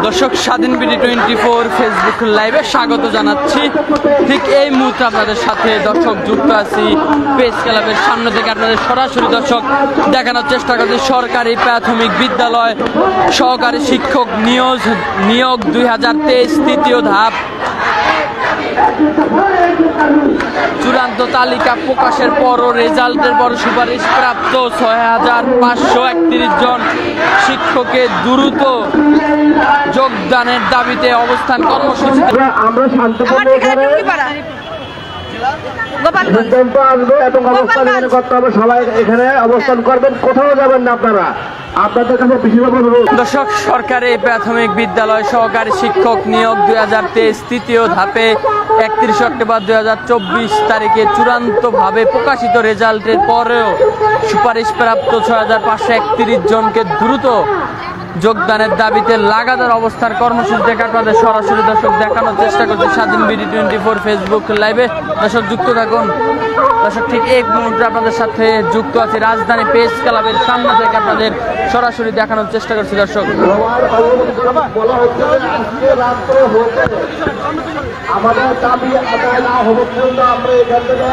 দর্শক, স্বাধীন BD 24 Facebook লাইভে স্বাগত জানাচ্ছি। ঠিক এই মুহূর্তে আপনাদের সাথে দর্শক যুক্ত আছি প্রেস ক্লাবের সামনে থেকে। আপনাদের সরাসরি দর্শক দেখানোর চেষ্টা করছি সরকারি প্রাথমিক বিদ্যালয় সহকারী শিক্ষক নিয়োগ 2023 তৃতীয় ধাপ চূড়ান্ত তালিকা প্রকাশের পরও রেজাল্টের পর সুপারিশ প্রাপ্ত 6531 জন শিক্ষকের দ্রুত যোগদানের দাবিতে অবস্থান কর্মসূচি। আমরা শান্তভাবে সিদ্ধান্ত আসবে এবং অবস্থান এখানে করতে হবে। সবাই এখানে অবস্থান করবেন, কোথাও যাবেন না আপনারা। আপনাদের কাছে বিশেষভাবে অনুরোধ। দর্শক, সরকারি প্রাথমিক বিদ্যালয় সহকারী শিক্ষক নিয়োগ 2023 তৃতীয় ধাপে 31 অক্টোবর 2024 তারিখে চূড়ান্তভাবে প্রকাশিত রেজাল্টের পরেও সুপারিশপ্রাপ্ত 6531 জনকে দ্রুত যোগদানের দাবিতে লাগাতার অবস্থান কর্মসূচি থেকে আপনাদের সরাসরি দর্শক দেখানোর চেষ্টা করছে স্বাধীন বিডি 24 ফেসবুক লাইভে। দর্শক যুক্ত থাকুন। দর্শক, ঠিক এক মুহূর্তে আপনাদের সাথে যুক্ত আছে রাজধানী প্রেস ক্লাবের সামনে থেকে আপনাদের সরাসরি দেখানোর চেষ্টা করছি। দর্শক, আমাদের দাবি আদায় না হওয়া পর্যন্ত আমরা এখান থেকে